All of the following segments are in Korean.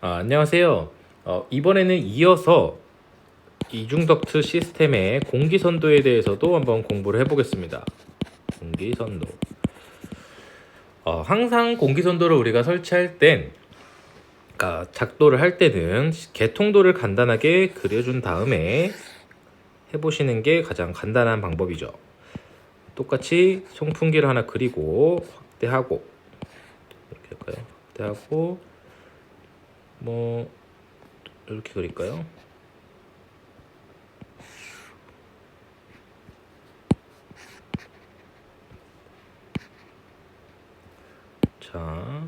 안녕하세요. 이번에는 이어서 이중덕트 시스템의 공기선도에 대해서도 한번 공부를 해보겠습니다. 공기선도. 항상 공기선도를 우리가 설치할 땐, 그러니까 작도를 할 때는 개통도를 간단하게 그려준 다음에 해보시는 게 가장 간단한 방법이죠. 똑같이 송풍기를 하나 그리고 확대하고, 이렇게 할까요? 확대하고, 이렇게 그릴까요? 자,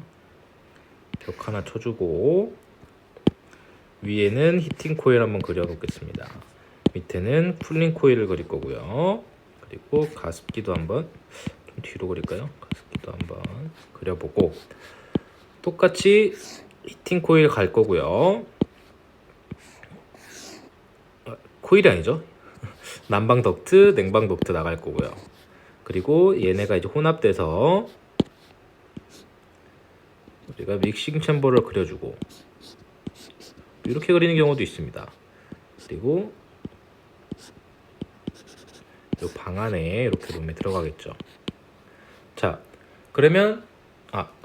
벽 하나 쳐주고 위에는 히팅 코일 한번 그려놓겠습니다. 밑에는 쿨링 코일을 그릴 거고요. 그리고 가습기도 한번 좀 뒤로 그릴까요? 가습기도 한번 그려보고 똑같이 히팅 코일 갈 거고요. 코일이 아니죠? 난방 덕트, 냉방 덕트 나갈 거고요. 그리고 얘네가 이제 혼합돼서 우리가 믹싱 챔버를 그려주고 이렇게 그리는 경우도 있습니다. 그리고 이 방 안에 이렇게 룸에 들어가겠죠. 자, 그러면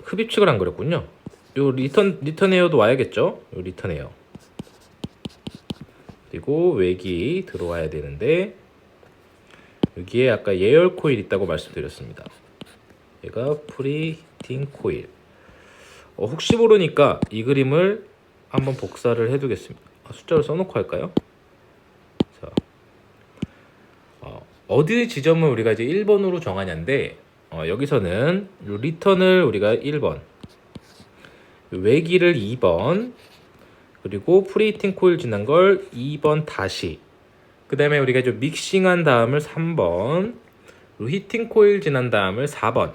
흡입축을 안 그렸군요. 요 리턴 에어도 와야겠죠. 요 리턴 에어. 그리고 외기 들어와야 되는데 여기에 아까 예열 코일 있다고 말씀드렸습니다. 얘가 프리히팅 코일. 혹시 모르니까 이 그림을 한번 복사를 해두겠습니다. 숫자를 써놓고 할까요? 자, 어디 지점을 우리가 이제 1번으로 정하냐인데 여기서는 리턴을 우리가 1번, 외기를 2번, 그리고 프리히팅 코일 지난 걸 2번 다시, 그 다음에 우리가 좀 믹싱한 다음을 3번, 그리고 히팅 코일 지난 다음을 4번,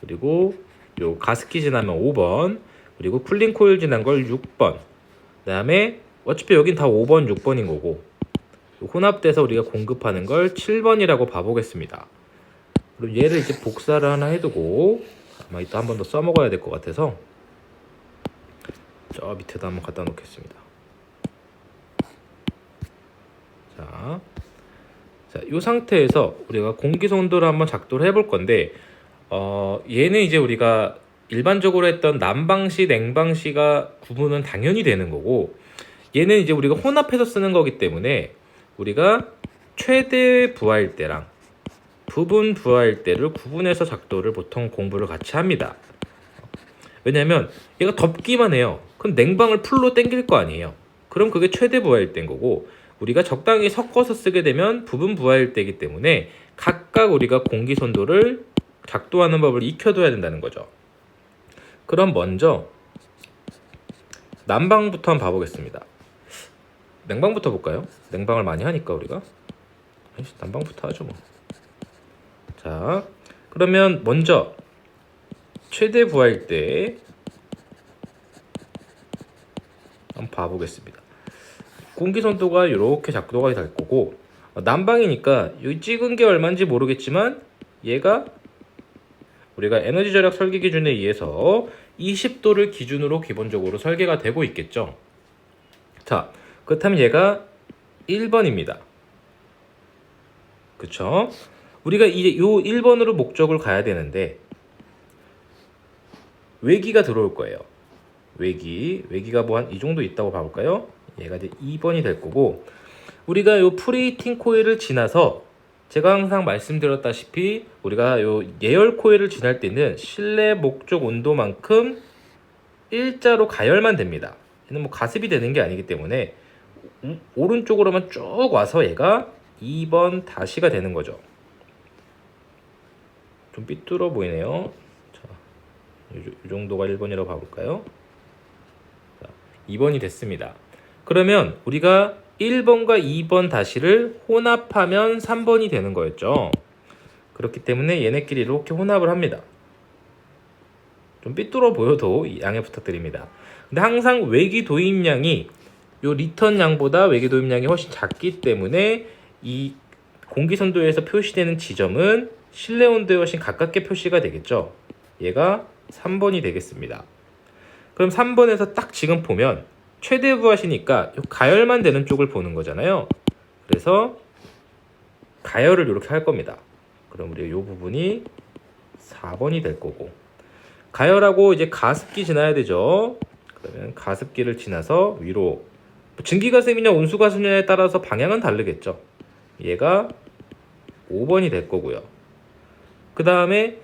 그리고 요 가습기 지나면 5번, 그리고 쿨링 코일 지난 걸 6번. 그 다음에 어차피 여긴 다 5번, 6번인 거고 혼합돼서 우리가 공급하는 걸 7번이라고 봐보겠습니다. 그럼 얘를 이제 복사를 하나 해두고 아마 이따 한 번 더 써먹어야 될 것 같아서 저 밑에다 한번 갖다 놓겠습니다. 자, 이 상태에서 우리가 공기선도를 한번 작도를 해볼 건데 얘는 이제 우리가 일반적으로 했던 난방시, 냉방시가 구분은 당연히 되는 거고 얘는 이제 우리가 혼합해서 쓰는 거기 때문에 우리가 최대 부하일 때랑 부분 부하일 때를 구분해서 작도를 보통 공부를 같이 합니다. 왜냐면 얘가 덥기만 해요. 그럼 냉방을 풀로 땡길 거 아니에요. 그럼 그게 최대 부하일 때인 거고 우리가 적당히 섞어서 쓰게 되면 부분 부하일 때이기 때문에 각각 우리가 공기선도를 작도하는 법을 익혀둬야 된다는 거죠. 그럼 먼저 난방부터 한번 봐보겠습니다. 냉방부터 볼까요? 냉방을 많이 하니까 우리가 난방부터 하죠 뭐. 자, 그러면 먼저 최대 부하일 때 한번 봐보겠습니다. 공기선도가 이렇게 작도가 될 거고 난방이니까 이 찍은 게 얼마인지 모르겠지만 얘가 우리가 에너지 절약 설계 기준에 의해서 20도를 기준으로 기본적으로 설계가 되고 있겠죠. 자, 그렇다면 얘가 1번입니다. 그쵸? 우리가 이제 요 1번으로 목적을 가야 되는데 외기가 들어올 거예요. 외기가 뭐 한 이 정도 있다고 봐볼까요? 얘가 이제 2번이 될 거고 우리가 요 프리히팅 코일을 지나서 제가 항상 말씀드렸다시피 우리가 요 예열 코일을 지날 때는 실내 목적 온도만큼 일자로 가열만 됩니다. 얘는 뭐 가습이 되는 게 아니기 때문에 오른쪽으로만 쭉 와서 얘가 2번 다시가 되는 거죠. 좀 삐뚤어 보이네요. 자, 이 정도가 1번이라고 봐볼까요? 자, 2번이 됐습니다. 그러면 우리가 1번과 2번 다시를 혼합하면 3번이 되는 거였죠. 그렇기 때문에 얘네끼리 이렇게 혼합을 합니다. 좀 삐뚤어 보여도 양해 부탁드립니다. 근데 항상 외기 도입량이 요 리턴 양보다 외기 도입량이 훨씬 작기 때문에 이 공기선도에서 표시되는 지점은 실내 온도에 훨씬 가깝게 표시가 되겠죠. 얘가 3번이 되겠습니다. 그럼 3번에서 딱 지금 보면 최대 부하시니까 요 가열만 되는 쪽을 보는 거잖아요. 그래서 가열을 이렇게 할 겁니다. 그럼 우리 요 부분이 4번이 될 거고, 가열하고 이제 가습기 지나야 되죠. 그러면 가습기를 지나서 위로, 증기가습이냐 온수가습이냐에 따라서 방향은 다르겠죠. 얘가 5번이 될 거고요. 그 다음에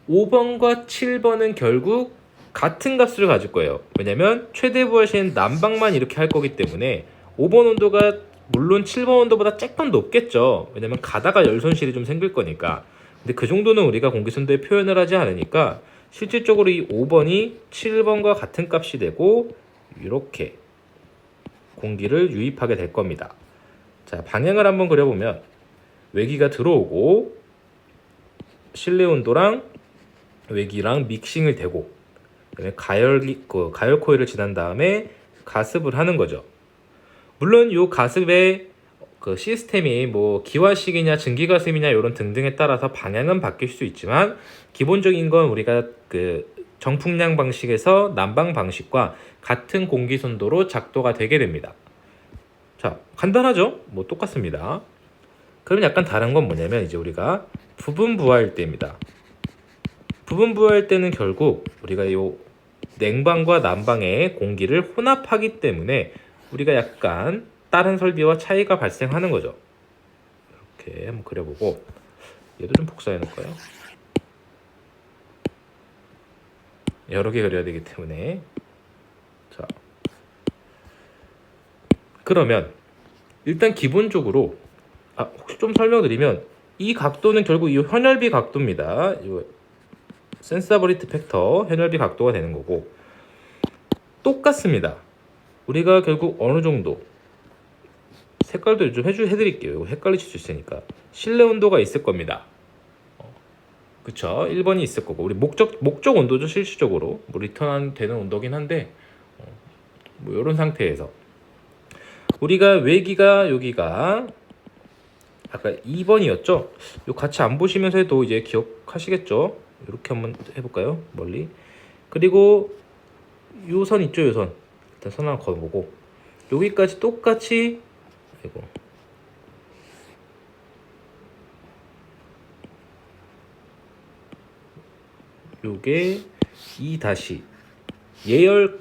5번과 7번은 결국 같은 값을 가질 거예요. 왜냐면 최대 부하시는 난방만 이렇게 할 거기 때문에 5번 온도가 물론 7번 온도보다 조금 높겠죠. 왜냐면 가다가 열 손실이 좀 생길 거니까. 근데 그 정도는 우리가 공기순도에 표현을 하지 않으니까 실질적으로 이 5번이 7번과 같은 값이 되고 이렇게 공기를 유입하게 될 겁니다. 자, 방향을 한번 그려보면 외기가 들어오고 실내 온도랑 외기랑 믹싱을 되고, 그다음에 가열 코일을 지난 다음에 가습을 하는 거죠. 물론 이 가습의 그 시스템이 뭐 기화식이냐 증기가습이냐 이런 등등에 따라서 방향은 바뀔 수 있지만 기본적인 건 우리가 그 정풍량 방식에서 난방 방식과 같은 공기 순도로 작도가 되게 됩니다. 자, 간단하죠? 뭐 똑같습니다. 그럼 약간 다른 건 뭐냐면 이제 우리가 부분 부하일 때입니다. 부분 부하일 때는 결국 우리가 요 냉방과 난방의 공기를 혼합하기 때문에 우리가 약간 다른 설비와 차이가 발생하는 거죠. 이렇게 한번 그려보고, 얘도 좀 복사해 놓을까요? 여러 개 그려야 되기 때문에. 자, 그러면 일단 기본적으로 혹시 좀 설명드리면 이 각도는 결국 이 현열비 각도입니다. 이 센서비리티 팩터 현열비 각도가 되는 거고, 똑같습니다. 우리가 결국 어느 정도 색깔도 좀 해드릴게요. 헷갈리실 수 있으니까 실내 온도가 있을 겁니다. 그쵸? 1번이 있을 거고, 우리 목적 온도죠. 실질적으로 뭐 리턴 되는 온도긴 한데 뭐 이런 상태에서 우리가 외기가 여기가 아까 2번이었죠? 요 같이 안 보시면서 해도 이제 기억하시겠죠? 이렇게 한번 해볼까요? 멀리. 그리고 요 선 있죠? 요 선. 일단 선 하나 걸어보고 여기까지 똑같이, 아이고, 요게 2 다시 예열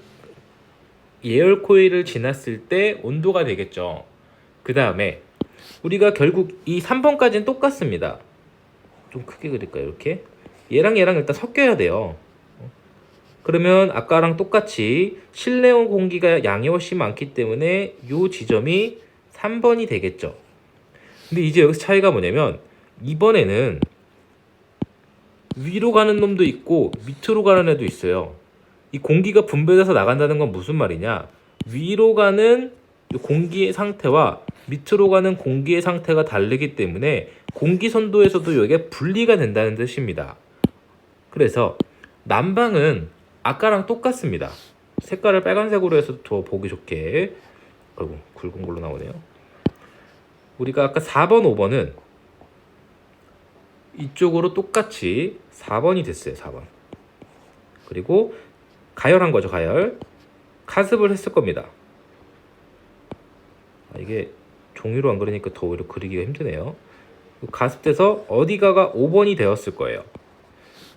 코일을 지났을 때 온도가 되겠죠. 그 다음에 우리가 결국 이 3번까지는 똑같습니다. 좀 크게 그릴까요? 이렇게 얘랑 일단 섞여야 돼요. 그러면 아까랑 똑같이 실내 공기가 양이 훨씬 많기 때문에 이 지점이 3번이 되겠죠. 근데 이제 여기서 차이가 뭐냐면 이번에는 위로 가는 놈도 있고 밑으로 가는 애도 있어요. 이 공기가 분배돼서 나간다는 건 무슨 말이냐? 위로 가는 공기의 상태와 밑으로 가는 공기의 상태가 다르기 때문에 공기 선도에서도 이게 분리가 된다는 뜻입니다. 그래서 난방은 아까랑 똑같습니다. 색깔을 빨간색으로 해서 더 보기 좋게. 아이고, 굵은 걸로 나오네요. 우리가 아까 4번, 5번은 이쪽으로 똑같이 4번이 됐어요. 4번. 그리고 가열한 거죠. 가열. 가습을 했을 겁니다. 이게 종이로 안 그리니까 더 오히려 그리기가 힘드네요. 가습돼서 어디가가 5번이 되었을 거예요.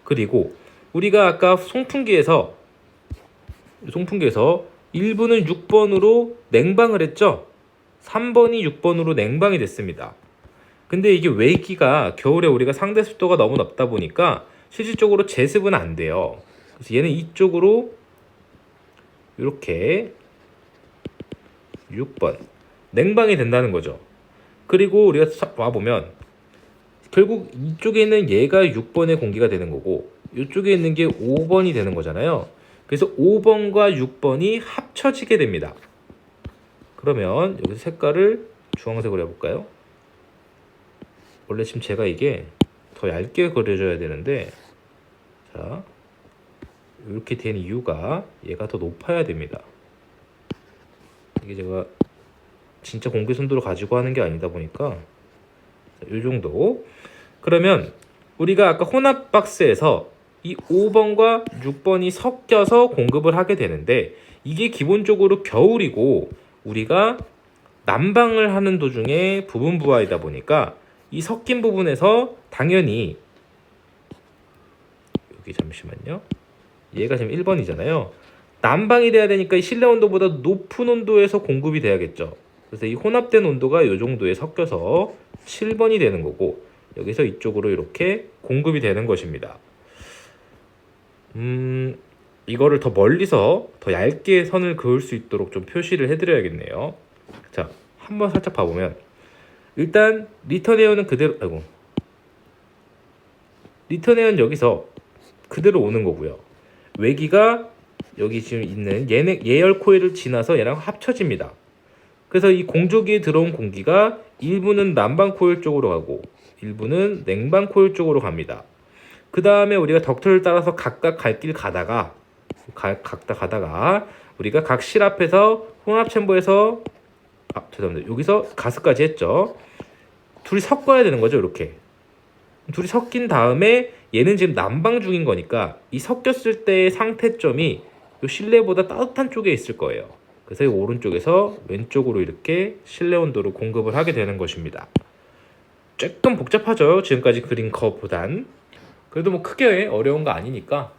그리고 우리가 아까 송풍기에서 1부는 6번으로 냉방을 했죠. 3번이 6번으로 냉방이 됐습니다. 근데 이게 외기가 겨울에 우리가 상대 습도가 너무 높다 보니까 실질적으로 제습은 안 돼요. 그래서 얘는 이쪽으로 이렇게 6번 냉방이 된다는 거죠. 그리고 우리가 와보면 결국 이쪽에 있는 얘가 6번의 공기가 되는 거고 이쪽에 있는 게 5번이 되는 거잖아요. 그래서 5번과 6번이 합쳐지게 됩니다. 그러면 여기서 색깔을 주황색으로 해볼까요? 원래 지금 제가 이게 더 얇게 그려줘야 되는데, 자, 이렇게 된 이유가 얘가 더 높아야 됩니다. 이게 제가 진짜 공기 순도를 가지고 하는 게 아니다 보니까 이 정도. 그러면 우리가 아까 혼합 박스에서 이 5번과 6번이 섞여서 공급을 하게 되는데, 이게 기본적으로 겨울이고 우리가 난방을 하는 도중에 부분 부하이다 보니까 이 섞인 부분에서 당연히, 여기 잠시만요, 얘가 지금 1번이잖아요. 난방이 돼야 되니까 이 실내 온도보다 높은 온도에서 공급이 돼야겠죠. 그래서 이 혼합된 온도가 이 정도에 섞여서 7번이 되는 거고, 여기서 이쪽으로 이렇게 공급이 되는 것입니다. 이거를 더 멀리서 더 얇게 선을 그을 수 있도록 좀 표시를 해드려야겠네요. 자, 한번 살짝 봐보면, 일단 리턴 에어는 그대로, 리턴 에어는 여기서 그대로 오는 거고요. 외기가 여기 지금 있는 예열 코일을 지나서 얘랑 합쳐집니다. 그래서 이 공조기에 들어온 공기가 일부는 난방 코일 쪽으로 가고 일부는 냉방 코일 쪽으로 갑니다. 그 다음에 우리가 덕터를 따라서 각각 갈 길 가다가 우리가 각 실 앞에서 혼합 챔버에서, 죄송합니다, 여기서 가스까지 했죠. 둘이 섞어야 되는 거죠. 이렇게 둘이 섞인 다음에 얘는 지금 난방 중인 거니까 이 섞였을 때의 상태점이 이 실내보다 따뜻한 쪽에 있을 거예요. 그래서 이 오른쪽에서 왼쪽으로 이렇게 실내 온도를 공급을 하게 되는 것입니다. 조금 복잡하죠, 지금까지 그린 거보단. 그래도 뭐 크게 어려운 거 아니니까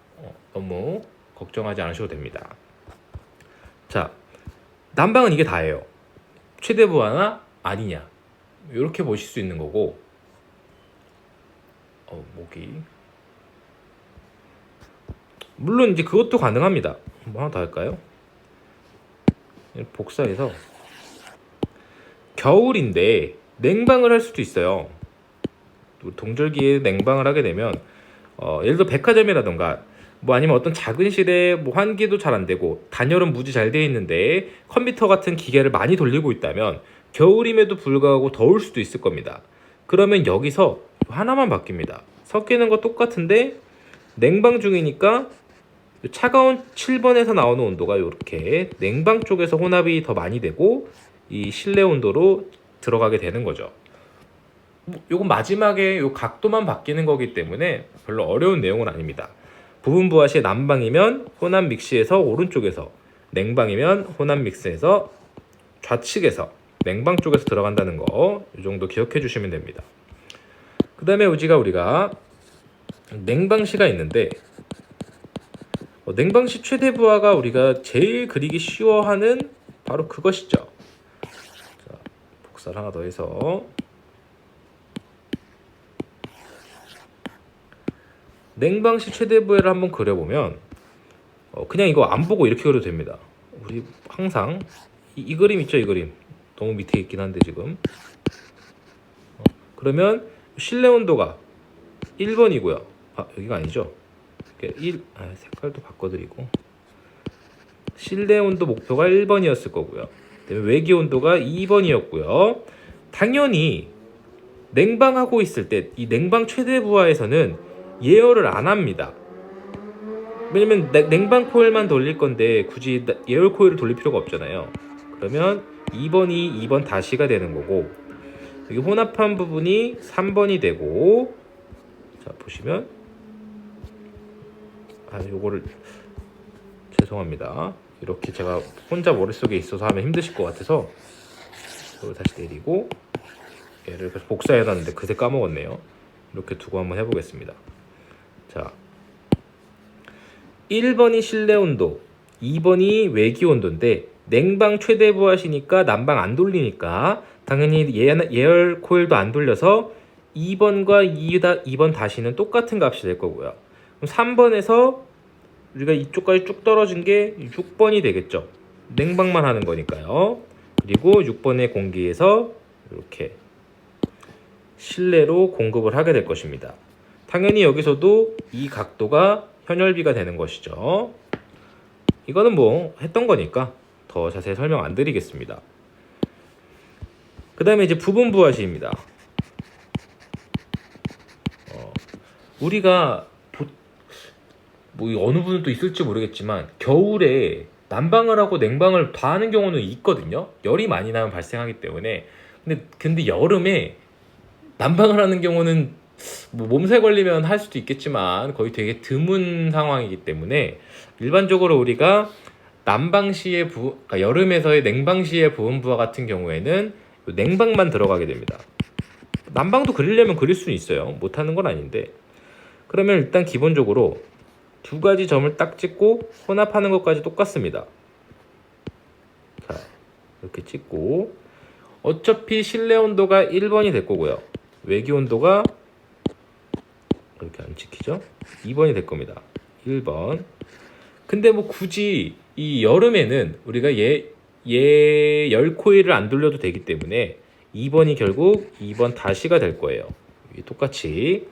너무 걱정하지 않으셔도 됩니다. 자, 난방은 이게 다예요. 최대 부하나 아니냐, 이렇게 보실 수 있는 거고, 목이, 물론 이제 그것도 가능합니다. 뭐 하나 더 할까요? 복사해서, 겨울인데 냉방을 할 수도 있어요. 동절기에 냉방을 하게 되면 예를 들어 백화점이라던가 뭐 아니면 어떤 작은 실에 뭐 환기도 잘 안 되고 단열은 무지 잘 되어 있는데 컴퓨터 같은 기계를 많이 돌리고 있다면 겨울임에도 불구하고 더울 수도 있을 겁니다. 그러면 여기서 하나만 바뀝니다. 섞이는 거 똑같은데 냉방 중이니까 차가운 7번에서 나오는 온도가 이렇게 냉방 쪽에서 혼합이 더 많이 되고 이 실내 온도로 들어가게 되는 거죠. 요건 마지막에 요 각도만 바뀌는 거기 때문에 별로 어려운 내용은 아닙니다. 부분 부하 시 난방이면 혼합 믹스에서 오른쪽에서, 냉방이면 혼합 믹스에서 좌측에서, 냉방 쪽에서 들어간다는 거, 이 정도 기억해 주시면 됩니다. 그 다음에 우리가 냉방시가 있는데, 냉방시 최대 부하가 우리가 제일 그리기 쉬워하는 바로 그것이죠. 자, 복사를 하나 더 해서, 냉방시 최대 부하를 한번 그려보면 그냥 이거 안 보고 이렇게 그려도 됩니다. 우리 항상 이 그림 있죠, 이 그림. 너무 밑에 있긴 한데 지금. 그러면 실내 온도가 1번이고요. 여기가 아니죠. 색깔도 바꿔드리고, 실내 온도 목표가 1번이었을 거고요. 외기 온도가 2번이었고요. 당연히 냉방하고 있을 때 이 냉방 최대 부하에서는 예열을 안 합니다. 왜냐면 냉방 코일만 돌릴 건데 굳이 예열 코일을 돌릴 필요가 없잖아요. 그러면 2번이 2번 다시가 되는 거고, 여기 혼합한 부분이 3번이 되고, 자 보시면, 요거를 죄송합니다. 이렇게 제가 혼자 머릿속에 있어서 하면 힘드실 것 같아서 이걸 다시 내리고, 얘를 복사해놨는데 그새 까먹었네요. 이렇게 두고 한번 해보겠습니다. 자, 1번이 실내 온도, 2번이 외기 온도인데 냉방 최대 부하시니까 난방 안 돌리니까 당연히 예열 코일도 안 돌려서 2번과 2번 다시는 똑같은 값이 될 거고요. 그럼 3번에서 우리가 이쪽까지 쭉 떨어진 게 6번이 되겠죠. 냉방만 하는 거니까요. 그리고 6번의 공기에서 이렇게 실내로 공급을 하게 될 것입니다. 당연히 여기서도 이 각도가 현열비가 되는 것이죠. 이거는 뭐 했던 거니까 더 자세히 설명 안 드리겠습니다. 그 다음에 이제 부분 부하시입니다. 우리가 뭐 어느 분은 또 있을지 모르겠지만 겨울에 난방을 하고 냉방을 다 하는 경우는 있거든요. 열이 많이 나면 발생하기 때문에. 근데 여름에 난방을 하는 경우는 뭐 몸살 걸리면 할 수도 있겠지만 거의 되게 드문 상황이기 때문에 일반적으로 우리가 난방시의 그러니까 여름에서의 냉방시의 부음부와 같은 경우에는 냉방만 들어가게 됩니다. 난방도 그리려면 그릴 수는 있어요. 못하는 건 아닌데. 그러면 일단 기본적으로 두 가지 점을 딱 찍고 혼합하는 것까지 똑같습니다. 자, 이렇게 찍고 어차피 실내 온도가 1번이 될 거고요. 외기 온도가 이렇게 안 찍히죠? 2번이 될 겁니다. 1번. 근데 뭐 굳이 이 여름에는 우리가 얘 열코일을 안 돌려도 되기 때문에 2번이 결국 2번 다시가 될 거예요. 똑같이.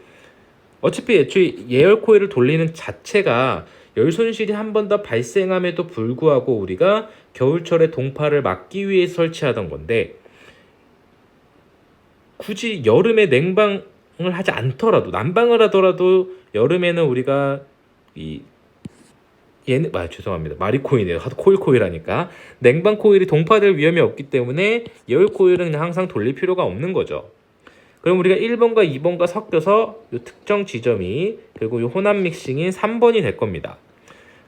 어차피 애초에 예열 코일을 돌리는 자체가 열 손실이 한 번 더 발생함에도 불구하고 우리가 겨울철에 동파를 막기 위해 설치하던 건데 굳이 여름에 냉방을 하지 않더라도 난방을 하더라도 여름에는 우리가 죄송합니다. 말이 코이네요. 하도 코일 하니까 냉방 코일이 동파될 위험이 없기 때문에 열 코일은 그냥 항상 돌릴 필요가 없는 거죠. 그럼 우리가 1번과 2번과 섞여서 이 특정 지점이 그리고 이 혼합 믹싱인 3번이 될 겁니다.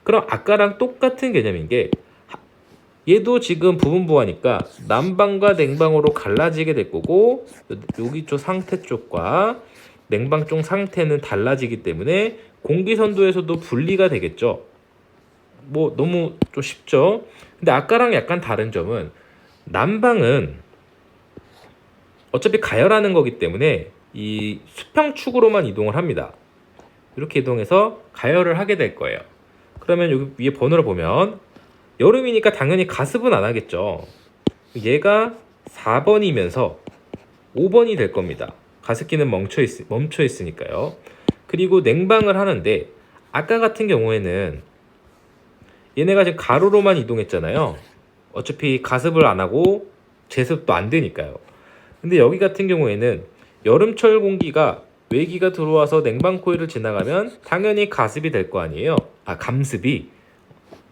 그럼 아까랑 똑같은 개념인 게 얘도 지금 부분부하니까 난방과 냉방으로 갈라지게 될 거고 여기 쪽 상태 쪽과 냉방 쪽 상태는 달라지기 때문에 공기선도에서도 분리가 되겠죠. 뭐 너무 좀 쉽죠. 근데 아까랑 약간 다른 점은 난방은 어차피 가열하는 거기 때문에 이 수평축으로만 이동을 합니다. 이렇게 이동해서 가열을 하게 될 거예요. 그러면 여기 위에 번호를 보면 여름이니까 당연히 가습은 안 하겠죠. 얘가 4번이면서 5번이 될 겁니다. 가습기는 멈춰 있으니까요. 그리고 냉방을 하는데 아까 같은 경우에는 얘네가 지금 가로로만 이동했잖아요. 어차피 가습을 안 하고 제습도 안 되니까요. 근데 여기 같은 경우에는 여름철 공기가 외기가 들어와서 냉방 코일을 지나가면 당연히 가습이 될 거 아니에요. 감습이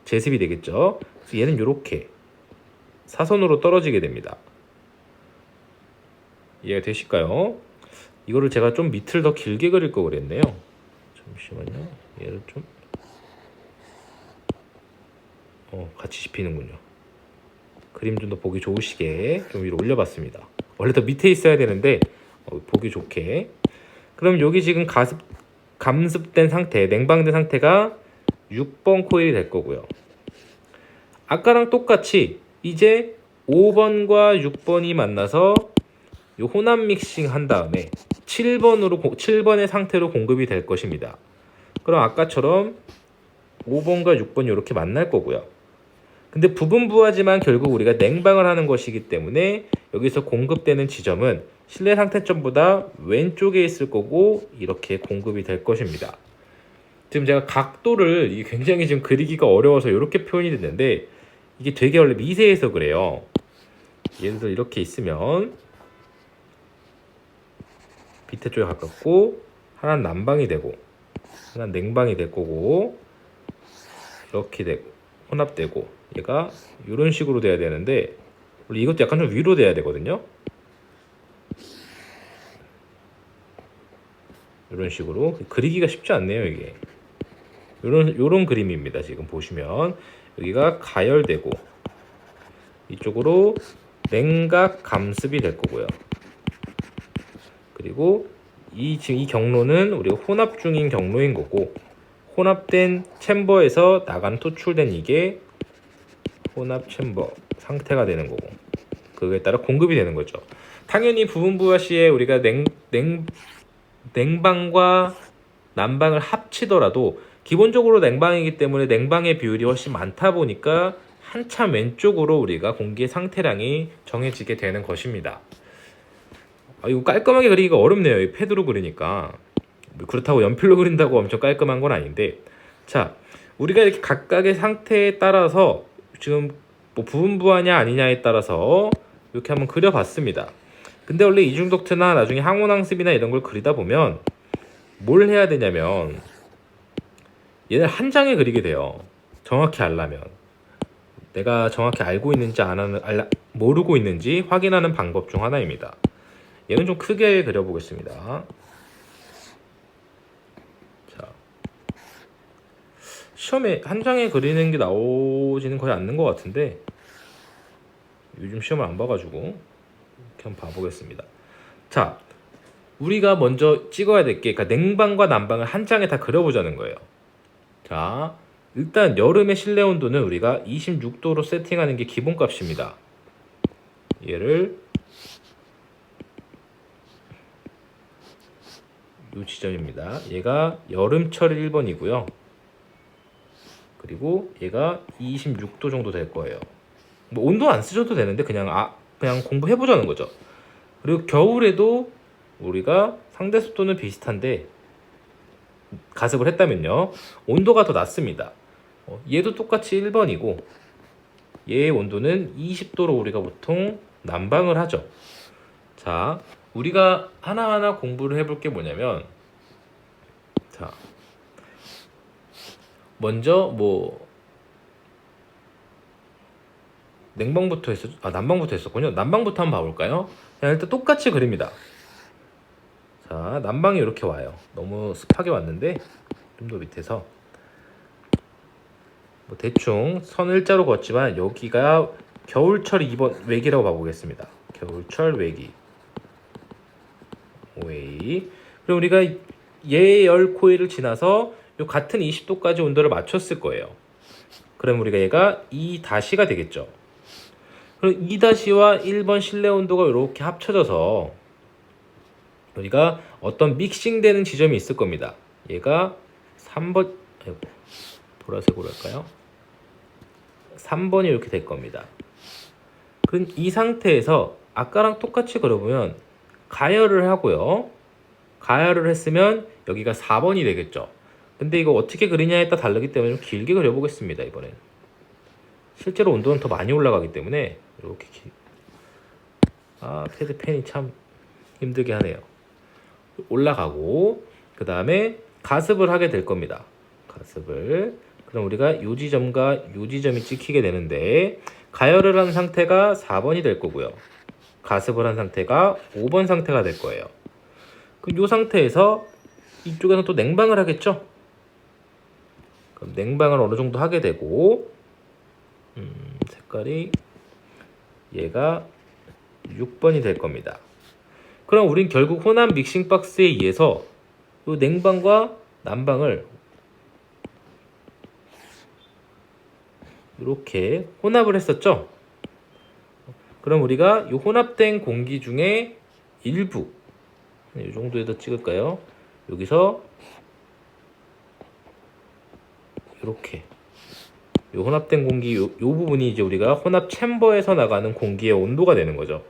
제습이 되겠죠. 그래서 얘는 이렇게 사선으로 떨어지게 됩니다. 이해가 되실까요? 이거를 제가 좀 밑을 더 길게 그릴 거 그랬네요. 잠시만요. 얘를 좀 같이 씹히는군요. 그림 좀 더 보기 좋으시게 좀 위로 올려봤습니다. 원래 더 밑에 있어야 되는데 보기 좋게. 그럼 여기 지금 감습된 상태, 냉방된 상태가 6번 코일이 될 거고요. 아까랑 똑같이 이제 5번과 6번이 만나서 이 혼합 믹싱 한 다음에 7번의 상태로 공급이 될 것입니다. 그럼 아까처럼 5번과 6번이 이렇게 만날 거고요. 근데 부분부하지만 결국 우리가 냉방을 하는 것이기 때문에 여기서 공급되는 지점은 실내 상태점보다 왼쪽에 있을 거고 이렇게 공급이 될 것입니다. 지금 제가 각도를 굉장히 지금 그리기가 어려워서 이렇게 표현이 됐는데 이게 되게 원래 미세해서 그래요. 예를 들어 이렇게 있으면 밑에 쪽에 가깝고 하나는 난방이 되고 하나는 냉방이 될 거고 이렇게 되고 혼합되고 얘가 이런 식으로 돼야 되는데 원래 이것도 약간 좀 위로 돼야 되거든요. 이런 식으로 그리기가 쉽지 않네요. 이게 요런 그림입니다. 지금 보시면 여기가 가열되고 이쪽으로 냉각 감습이 될 거고요. 그리고 지금 이 경로는 우리가 혼합 중인 경로인 거고 혼합된 챔버에서 토출된 이게 혼합 챔버 상태가 되는 거고 그거에 따라 공급이 되는 거죠. 당연히 부분부하 시에 우리가 냉방과 난방을 합치더라도 기본적으로 냉방이기 때문에 냉방의 비율이 훨씬 많다 보니까 한참 왼쪽으로 우리가 공기의 상태량이 정해지게 되는 것입니다. 이거 깔끔하게 그리기가 어렵네요. 이 패드로 그리니까. 그렇다고 연필로 그린다고 엄청 깔끔한 건 아닌데, 자, 우리가 이렇게 각각의 상태에 따라서 지금 뭐 부분부하냐 아니냐에 따라서 이렇게 한번 그려봤습니다. 근데 원래 이중덕트나 나중에 항온항습이나 이런 걸 그리다 보면 뭘 해야 되냐면 얘를 한 장에 그리게 돼요. 정확히 알려면 내가 정확히 알고 있는지 모르고 있는지 확인하는 방법 중 하나입니다. 얘는 좀 크게 그려보겠습니다. 시험에 한 장에 그리는 게 나오지는 거의 않는 것 같은데 요즘 시험을 안 봐가지고 이렇게 한번 봐보겠습니다. 자, 우리가 먼저 찍어야 될 게, 그러니까 냉방과 난방을 한 장에 다 그려보자는 거예요. 자, 일단 여름의 실내 온도는 우리가 26도로 세팅하는 게 기본값입니다. 얘를 이 지점입니다. 얘가 여름철 1번이고요. 그리고 얘가 26도 정도 될 거예요. 뭐 온도 안 쓰셔도 되는데 그냥 공부해 보자는 거죠. 그리고 겨울에도 우리가 상대 습도는 비슷한데 가습을 했다면요, 온도가 더 낮습니다. 얘도 똑같이 1번이고 얘의 온도는 20도로 우리가 보통 난방을 하죠. 자, 우리가 하나하나 공부를 해볼 게 뭐냐면, 자, 먼저 냉방부터 난방부터 했었군요. 난방부터 한번 봐볼까요? 그냥 일단 똑같이 그립니다. 자, 난방이 이렇게 와요. 너무 습하게 왔는데 좀 더 밑에서 대충 선 일자로 걷지만 여기가 겨울철 2번 외기라고 봐보겠습니다. 겨울철 외기 OA. 그럼 우리가 예열 코일을 지나서 요 같은 20도까지 온도를 맞췄을 거예요. 그럼 우리가 얘가 2-가 되겠죠. 그럼 2-와 1번 실내 온도가 이렇게 합쳐져서 우리가 어떤 믹싱되는 지점이 있을 겁니다. 얘가 3번, 보라색으로 할까요? 3번이 이렇게 될 겁니다. 그럼 이 상태에서 아까랑 똑같이 그려보면 가열을 하고요. 가열을 했으면 여기가 4번이 되겠죠. 근데 이거 어떻게 그리냐에 따라 다르기 때문에 좀 길게 그려보겠습니다. 이번엔 실제로 온도는 더 많이 올라가기 때문에 이렇게 패드펜이 참 힘들게 하네요. 올라가고 그 다음에 가습을 하게 될 겁니다. 가습을. 그럼 우리가 요 지점과 요 지점이 찍히게 되는데, 가열을 한 상태가 4번이 될 거고요. 가습을 한 상태가 5번 상태가 될 거예요. 그럼 요 상태에서 이쪽에서 또 냉방을 하겠죠? 그럼 냉방을 어느 정도 하게 되고, 색깔이 얘가 6번이 될 겁니다. 그럼 우린 결국 혼합 믹싱 박스에 의해서 이 냉방과 난방을 이렇게 혼합을 했었죠. 그럼 우리가 이 혼합된 공기 중에 일부, 이 정도에다 찍을까요? 여기서 이렇게 이 혼합된 공기 요 부분이 이제 우리가 혼합 챔버에서 나가는 공기의 온도가 되는 거죠.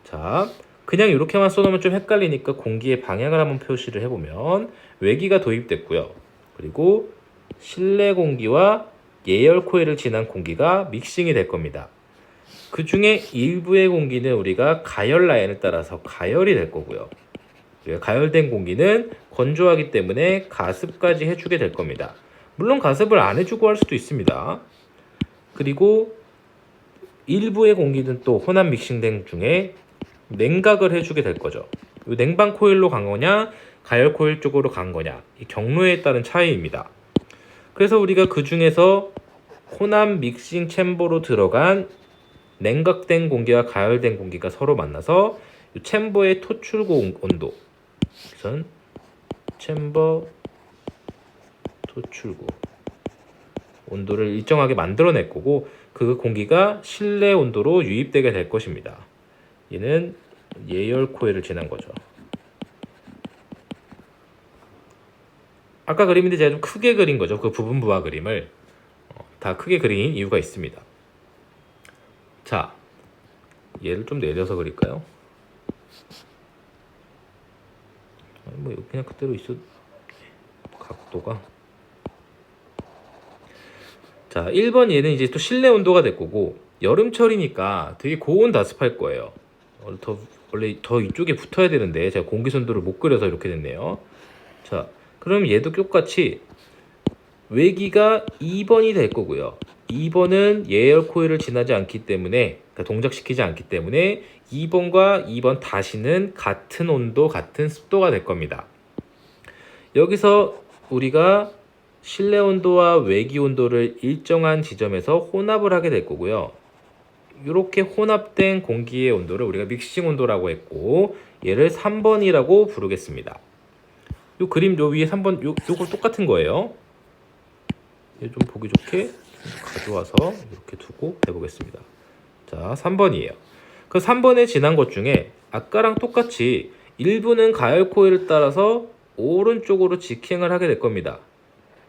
자, 그냥 이렇게만 써놓으면 좀 헷갈리니까 공기의 방향을 한번 표시를 해보면, 외기가 도입됐고요. 그리고 실내 공기와 예열 코일을 지난 공기가 믹싱이 될 겁니다. 그 중에 일부의 공기는 우리가 가열 라인을 따라서 가열이 될 거고요. 가열된 공기는 건조하기 때문에 가습까지 해주게 될 겁니다. 물론 가습을 안 해주고 할 수도 있습니다. 그리고 일부의 공기는 또 혼합 믹싱된 중에 냉각을 해주게 될 거죠. 냉방 코일로 간 거냐 가열 코일 쪽으로 간 거냐, 이 경로에 따른 차이입니다. 그래서 우리가 그 중에서 혼합 믹싱 챔버로 들어간 냉각된 공기와 가열된 공기가 서로 만나서 이 챔버의 토출구 온도, 우선 챔버 토출구 온도를 일정하게 만들어낼 거고, 그 공기가 실내 온도로 유입되게 될 것입니다. 얘는 예열 코일을 지난 거죠. 아까 그림인데 제가 좀 크게 그린 거죠. 그 부분 부하 그림을 다 크게 그린 이유가 있습니다. 자, 얘를 좀 내려서 그릴까요? 여기 그냥 그대로 있어. 각도가. 자, 1번 얘는 이제 또 실내 온도가 될 거고, 여름철이니까 되게 고온 다습할 거예요. 원래 더 이쪽에 붙어야 되는데 제가 공기선도를 못 그려서 이렇게 됐네요. 자, 그럼 얘도 똑같이 외기가 2번이 될 거고요. 2번은 예열 코일을 지나지 않기 때문에, 그러니까 동작시키지 않기 때문에 2번과 2번 다시는 같은 온도, 같은 습도가 될 겁니다. 여기서 우리가 실내 온도와 외기 온도를 일정한 지점에서 혼합을 하게 될 거고요. 이렇게 혼합된 공기의 온도를 우리가 믹싱 온도라고 했고, 얘를 3번이라고 부르겠습니다. 요 그림 요 위에 3번 요거 똑같은 거예요. 얘 좀 보기 좋게 가져와서 이렇게 두고 해보겠습니다. 자, 3번이에요. 그 3번에 지난 것 중에 아까랑 똑같이 일부는 가열 코일을 따라서 오른쪽으로 직행을 하게 될 겁니다.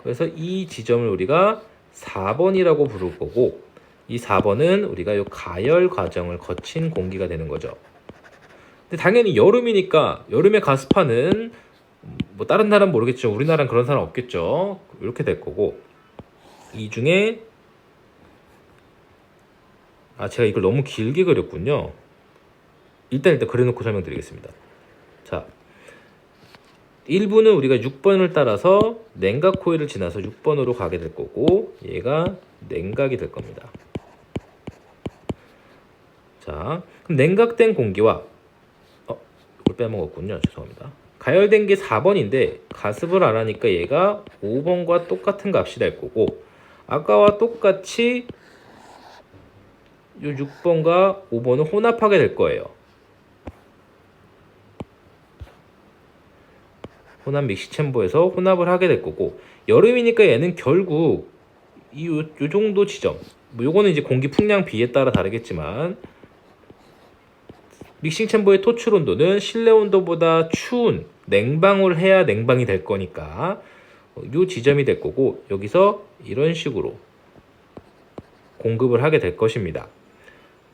그래서 이 지점을 우리가 4번이라고 부를 거고, 이 4번은 우리가 이 가열 과정을 거친 공기가 되는 거죠. 근데 당연히 여름이니까 여름에 가습하는 뭐 다른 나라는 모르겠죠. 우리나라는 그런 사람 없겠죠. 이렇게 될 거고, 이 중에 제가 이걸 너무 길게 그렸군요. 일단 그려놓고 설명드리겠습니다. 자, 1부는 우리가 6번을 따라서 냉각 코일을 지나서 6번으로 가게 될 거고, 얘가 냉각이 될 겁니다. 자, 그럼 냉각된 공기와 이걸 빼먹었군요. 죄송합니다. 가열된 게 4번인데 가습을 안 하니까 얘가 5번과 똑같은 값이 될 거고, 아까와 똑같이 이 6번과 5번을 혼합하게 될 거예요. 혼합 믹시 챔버에서 혼합을 하게 될 거고, 여름이니까 얘는 결국 요 정도 지점, 뭐 요거는 이제 공기 풍량 비에 따라 다르겠지만, 믹싱 챔버의 토출 온도는 실내 온도보다 추운 냉방을 해야 냉방이 될 거니까 요 지점이 될 거고, 여기서 이런 식으로 공급을 하게 될 것입니다.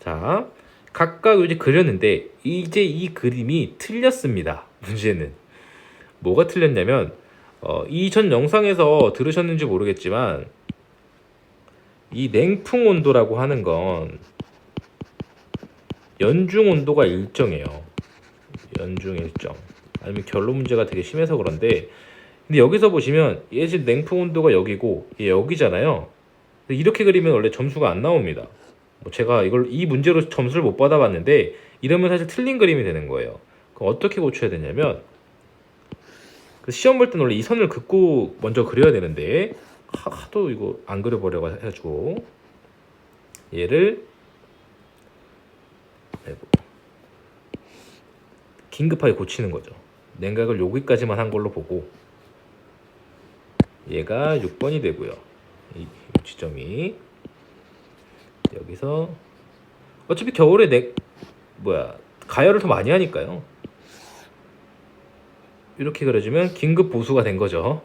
자, 각각 이제 그렸는데 이제 이 그림이 틀렸습니다. 문제는 뭐가 틀렸냐면, 이전 영상에서 들으셨는지 모르겠지만 이 냉풍 온도라고 하는 건 연중 온도가 일정해요. 연중 일정. 아니면 결로 문제가 되게 심해서 그런데, 근데 여기서 보시면 얘 지금 냉풍 온도가 여기고 얘 여기잖아요. 이렇게 그리면 원래 점수가 안 나옵니다. 뭐 제가 이 문제로 점수를 못 받아봤는데 이러면 사실 틀린 그림이 되는 거예요. 그럼 어떻게 고쳐야 되냐면, 시험 볼 때는 원래 이 선을 긋고 먼저 그려야 되는데 하도 이거 안 그려버려 가지고 얘를 긴급하게 고치는 거죠. 냉각을 여기까지만 한 걸로 보고, 얘가 6번이 되고요. 이 지점이 여기서 어차피 겨울에 가열을 더 많이 하니까요. 이렇게 그려주면 긴급 보수가 된 거죠.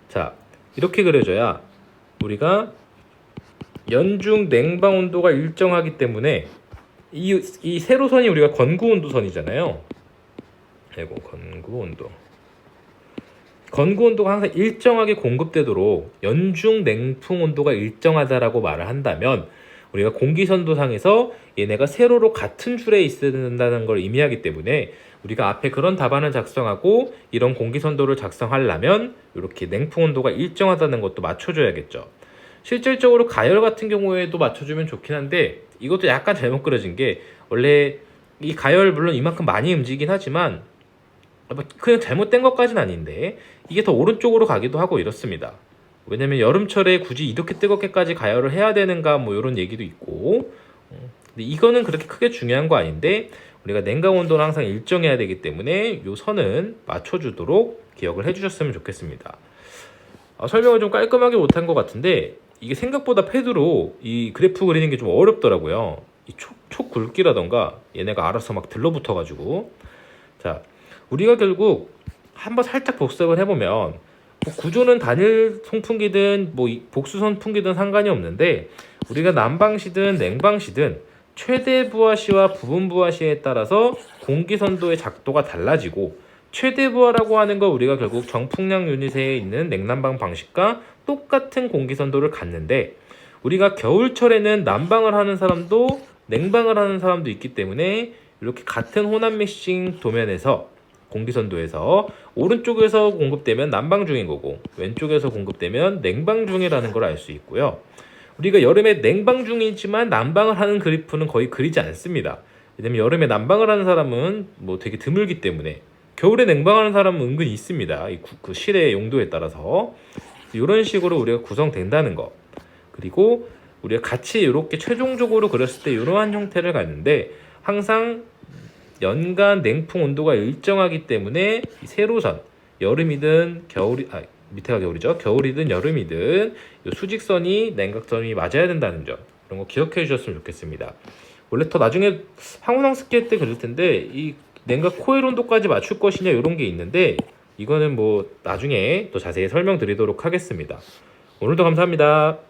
자, 이렇게 그려줘야 우리가 연중 냉방 온도가 일정하기 때문에 이 세로선이 우리가 건구 온도선이잖아요. 아이고, 건구 온도가 항상 일정하게 공급되도록 연중 냉풍 온도가 일정하다라고 말을 한다면, 우리가 공기선도상에서 얘네가 세로로 같은 줄에 있어야 된다는 걸 의미하기 때문에 우리가 앞에 그런 답안을 작성하고 이런 공기선도를 작성하려면 이렇게 냉풍 온도가 일정하다는 것도 맞춰줘야겠죠. 실질적으로 가열 같은 경우에도 맞춰주면 좋긴 한데, 이것도 약간 잘못 그려진 게, 원래 이 가열 물론 이만큼 많이 움직이긴 하지만 그냥 잘못된 것까지는 아닌데 이게 더 오른쪽으로 가기도 하고 이렇습니다. 왜냐면 여름철에 굳이 이렇게 뜨겁게까지 가열을 해야 되는가 뭐 이런 얘기도 있고, 근데 이거는 그렇게 크게 중요한 거 아닌데 우리가 냉각 온도는 항상 일정해야 되기 때문에 이 선은 맞춰주도록 기억을 해주셨으면 좋겠습니다. 설명을 좀 깔끔하게 못한 것 같은데 이게 생각보다 패드로 이 그래프 그리는 게 좀 어렵더라고요. 이 촉 굵기라던가 얘네가 알아서 막 들러붙어가지고. 자, 우리가 결국 한번 살짝 복습을 해보면, 뭐 구조는 단일 송풍기든 뭐 복수 선풍기든 상관이 없는데, 우리가 난방시든 냉방시든 최대 부하시와 부분 부하시에 따라서 공기선도의 작도가 달라지고, 최대 부하라고 하는 거 우리가 결국 정풍량 유닛에 있는 냉난방 방식과 똑같은 공기선도를 갖는데, 우리가 겨울철에는 난방을 하는 사람도 냉방을 하는 사람도 있기 때문에 이렇게 같은 혼합 믹싱 도면에서 공기선도에서 오른쪽에서 공급되면 난방 중인 거고 왼쪽에서 공급되면 냉방 중이라는 걸 알 수 있고요. 우리가 여름에 냉방 중이지만 난방을 하는 그래프는 거의 그리지 않습니다. 왜냐면 여름에 난방을 하는 사람은 뭐 되게 드물기 때문에, 겨울에 냉방하는 사람은 은근히 있습니다. 그 실의 용도에 따라서. 이런 식으로 우리가 구성된다는 거. 그리고 우리가 같이 이렇게 최종적으로 그렸을 때 이러한 형태를 갖는데 항상 연간 냉풍 온도가 일정하기 때문에 이 세로선 여름이든 겨울이 밑에가 겨울이죠. 겨울이든 여름이든 이 수직선이 냉각선이 맞아야 된다는 점 이런 거 기억해 주셨으면 좋겠습니다. 원래 더 나중에 항온항 스케일 때 그럴 텐데 이 냉각 코일 온도까지 맞출 것이냐 이런 게 있는데 이거는 뭐 나중에 또 자세히 설명드리도록 하겠습니다. 오늘도 감사합니다.